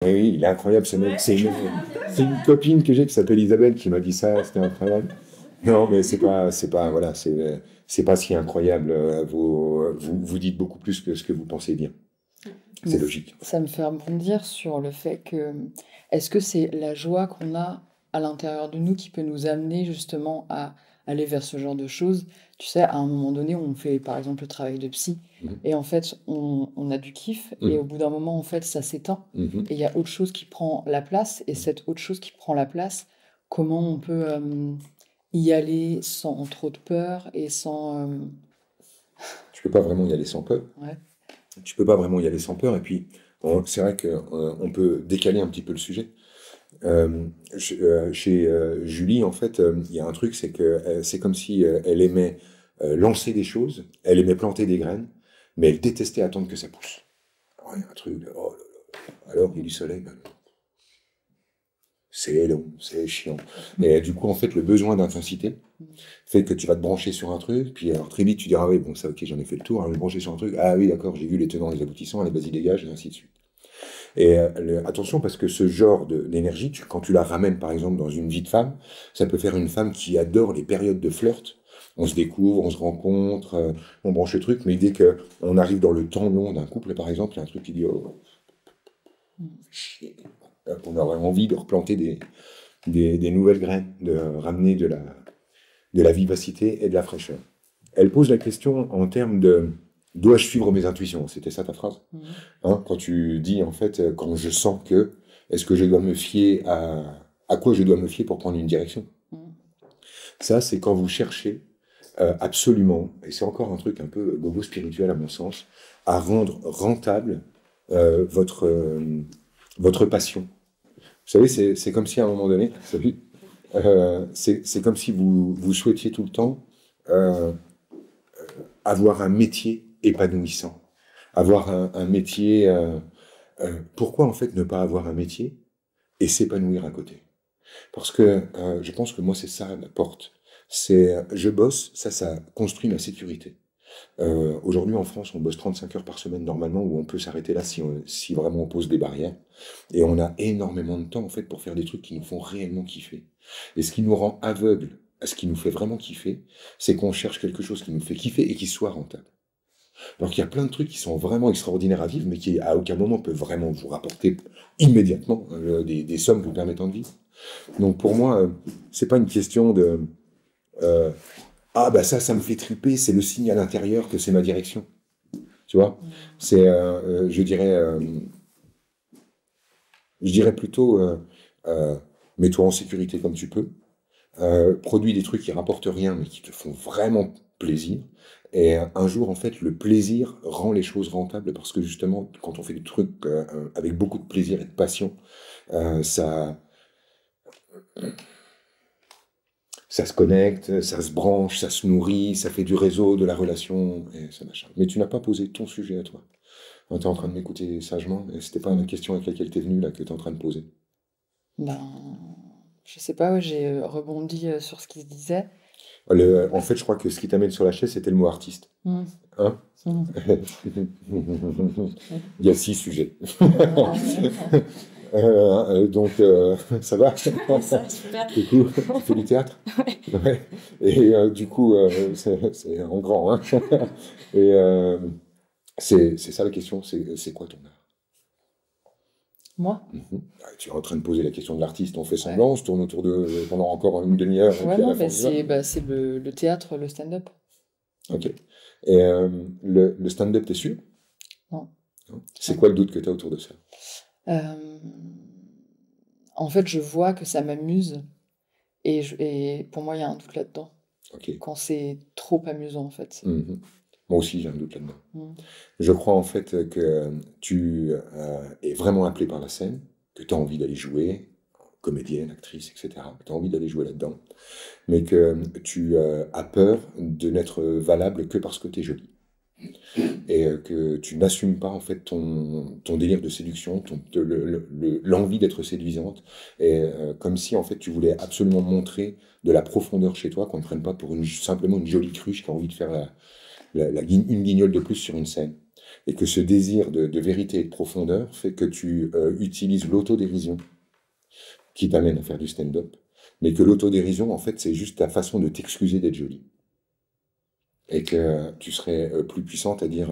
Oui, oui, il est incroyable ce mec. C'est une copine que j'ai qui s'appelle Isabelle qui m'a dit ça, c'était incroyable. Non, mais voilà, c'est pas si incroyable. Vous dites beaucoup plus que ce que vous pensez bien. Mais C'est logique. ça me fait rebondir sur le fait que, est-ce que c'est la joie qu'on a à l'intérieur de nous qui peut nous amener justement à aller vers ce genre de choses? Tu sais, à un moment donné, on fait par exemple le travail de psy, Mhm. et en fait, on a du kiff, et au Mhm. bout d'un moment, en fait, ça s'éteint, Mhm. et il y a autre chose qui prend la place, et cette autre chose qui prend la place, comment on peut y aller sans trop de peur et sans... Tu peux pas vraiment y aller sans peur. ouais. Tu peux pas vraiment y aller sans peur. Et puis, c'est vrai que on peut décaler un petit peu le sujet. Chez Julie, en fait, il y a un truc, c'est que c'est comme si elle aimait lancer des choses, elle aimait planter des graines, mais elle détestait attendre que ça pousse. Alors, il y a un truc, oh là là, alors il y a du soleil, ben non, c'est long, c'est chiant. Et du coup, en fait, le besoin d'intensité fait que tu vas te brancher sur un truc, puis alors très vite tu diras, ah oui, bon, ça, ok, j'en ai fait le tour, alors je vais me brancher sur un truc, ah oui, d'accord, j'ai vu les tenants, les aboutissants, allez, vas-y, dégage, et ainsi de suite. Et attention, parce que ce genre d'énergie, quand tu la ramènes par exemple dans une vie de femme, ça peut faire une femme qui adore les périodes de flirt. On se découvre, on se rencontre, on branche le truc, mais dès qu'on arrive dans le temps long d'un couple, par exemple, il y a un truc qui dit, oh, chier. On aurait envie de replanter des nouvelles graines, de ramener de la vivacité et de la fraîcheur. Elle pose la question en termes de dois-je suivre mes intuitions? C'était ça ta phrase? Mhm. Hein, quand tu dis, en fait, quand je sens que, est-ce que je dois me fier à quoi je dois me fier pour prendre une direction? Mhm. Ça, c'est quand vous cherchez absolument, et c'est encore un truc un peu bobo spirituel à mon sens, à rendre rentable votre passion. Vous savez, c'est comme si à un moment donné, c'est comme si vous souhaitiez tout le temps euh, avoir un métier épanouissant, avoir un métier. Pourquoi en fait ne pas avoir un métier et s'épanouir à côté? Parce que je pense que moi c'est ça la porte. C'est je bosse, ça construit ma sécurité. Aujourd'hui en France, on bosse 35 heures par semaine normalement, où on peut s'arrêter là si vraiment on pose des barrières. Et on a énormément de temps en fait pour faire des trucs qui nous font réellement kiffer. Et ce qui nous rend aveugles à ce qui nous fait vraiment kiffer, c'est qu'on cherche quelque chose qui nous fait kiffer et qui soit rentable. Alors qu'il y a plein de trucs qui sont vraiment extraordinaires à vivre, mais qui à aucun moment peuvent vraiment vous rapporter immédiatement des sommes vous permettant de vivre. Donc pour moi, c'est pas une question de ah bah ça me fait triper, c'est le signe à l'intérieur que c'est ma direction. Tu vois, c'est je dirais plutôt mets-toi en sécurité comme tu peux, produis des trucs qui rapportent rien mais qui te font vraiment plaisir. Et un jour, en fait, le plaisir rend les choses rentables parce que justement, quand on fait des trucs avec beaucoup de plaisir et de passion, ça, ça se connecte, ça se branche, ça se nourrit, ça fait du réseau, de la relation, et ça machin. Mais tu n'as pas posé ton sujet à toi. Tu es en train de m'écouter sagement, et c'était pas la question avec laquelle tu es venu là que tu es en train de poser. Ben, je sais pas, ouais, j'ai rebondi sur ce qu'il se disait. En fait, je crois que ce qui t'amène sur la chaise, c'était le mot artiste. Mm. Hein? Mm. Il y a 6 sujets. Donc, ça va? Ça, super. Du coup, tu fais du théâtre? Ouais. Ouais. Et du coup, c'est en grand. Hein. Et c'est ça la question, c'est quoi ton art? Moi? Mhm. Ah, tu es en train de poser la question de l'artiste, on fait Ouais. semblant, on se tourne autour de pendant encore une demi-heure, et Ouais, puis à non, la fin mais on y va. c'est bah, c'est le théâtre, le stand-up. Ok. Et le stand-up, t'es sûr? Non. Non. C'est Non. quoi le doute que tu as autour de ça? Euh, En fait, je vois que ça m'amuse, et pour moi, il y a un doute là-dedans. Ok. Quand c'est trop amusant, en fait. Mhm. Moi aussi, j'ai un doute là-dedans. Mm. Je crois en fait que tu es vraiment appelé par la scène, que tu as envie d'aller jouer, comédienne, actrice, etc. Tu as envie d'aller jouer là-dedans, mais que tu as peur de n'être valable que parce que tu es jolie. Et que tu n'assumes pas en fait ton délire de séduction, l'envie d'être séduisante, et comme si en fait tu voulais absolument montrer de la profondeur chez toi, qu'on ne prenne pas pour simplement une jolie cruche qui a envie de faire une guignole de plus sur une scène. Et que ce désir de vérité et de profondeur fait que tu utilises l'autodérision qui t'amène à faire du stand-up. Mais que l'autodérision, en fait, c'est juste ta façon de t'excuser d'être jolie. Et que tu serais plus puissante à dire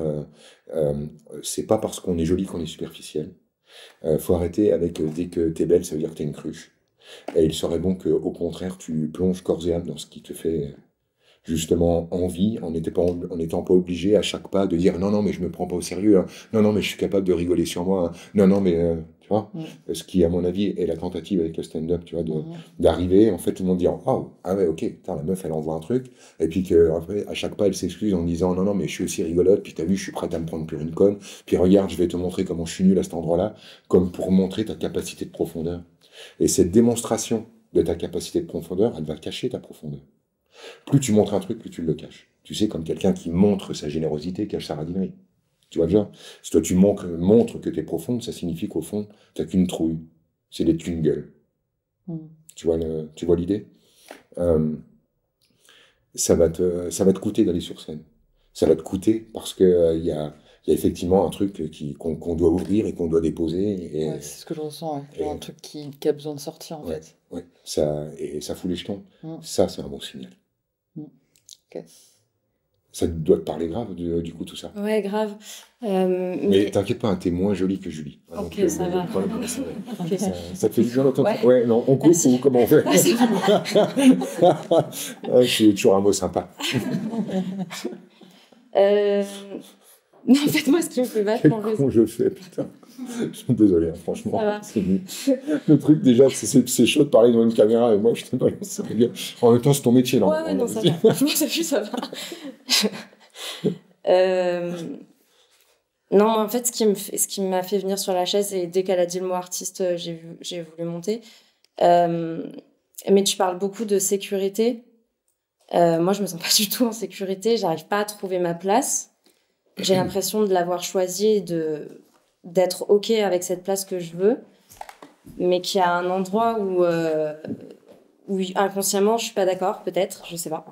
c'est pas parce qu'on est joli qu'on est superficiel. Faut arrêter avec dès que t'es belle, ça veut dire que t'es une cruche. Et il serait bon que, au contraire, tu plonges corps et âme dans ce qui te fait justement envie, en n'étant pas obligé à chaque pas de dire non, non, mais je me prends pas au sérieux, hein. Non, non, mais je suis capable de rigoler sur moi, hein. Non, non, mais tu vois, ce qui, à mon avis, est la tentative avec le stand-up, tu vois, d'arriver, en fait, tout le monde dit oh, ah ouais, ok, putain, la meuf, elle envoie un truc, et puis que, après, à chaque pas, elle s'excuse en disant non, non, mais je suis aussi rigolote, puis t'as vu, je suis prête à me prendre pour une conne, puis regarde, je vais te montrer comment je suis nul à cet endroit-là, comme pour montrer ta capacité de profondeur. Et cette démonstration de ta capacité de profondeur, elle va cacher ta profondeur. Plus tu montres un truc, plus tu le caches. Tu sais, comme quelqu'un qui montre sa générosité cache sa radinerie. Tu vois bien. Si toi tu montres que tu es profonde, ça signifie qu'au fond, tu n'as qu'une trouille. C'est d'être une gueule. Tu vois l'idée. Ça va te coûter d'aller sur scène. Ça va te coûter parce que il y a effectivement un truc qu'on doit ouvrir et qu'on doit déposer. Et, ouais, c'est ce que je ressens. Ouais. Un truc qui a besoin de sortir, en fait. Ouais. Ça fout les jetons. Ça, c'est un bon signal. Okay. Ça doit te parler grave, du coup, tout ça. Ouais, grave. Mais t'inquiète pas, hein, t'es moins jolie que Julie. Ok, donc, ça va. Ça te fait du bien d'entendre. Ouais, non, on coupe ou comment on fait? C'est toujours un mot sympa. Non, en fait, moi, ce qui me fait vachement rire. Comment je fais, putain. Je suis désolé, hein, franchement. Le truc, déjà, c'est chaud de parler devant une caméra et moi, je te balance. En même temps, c'est ton métier, là. Ouais, non, ça va. Ça va. Non, en fait, ce qui m'a fait venir sur la chaise, et dès qu'elle a dit le mot artiste, j'ai voulu monter. Mais tu parles beaucoup de sécurité. Moi, je me sens pas du tout en sécurité. J'arrive pas à trouver ma place. J'ai l'impression de l'avoir choisie et d'être OK avec cette place que je veux, mais qu'il y a un endroit où inconsciemment, je suis pas d'accord, peut-être, je sais pas.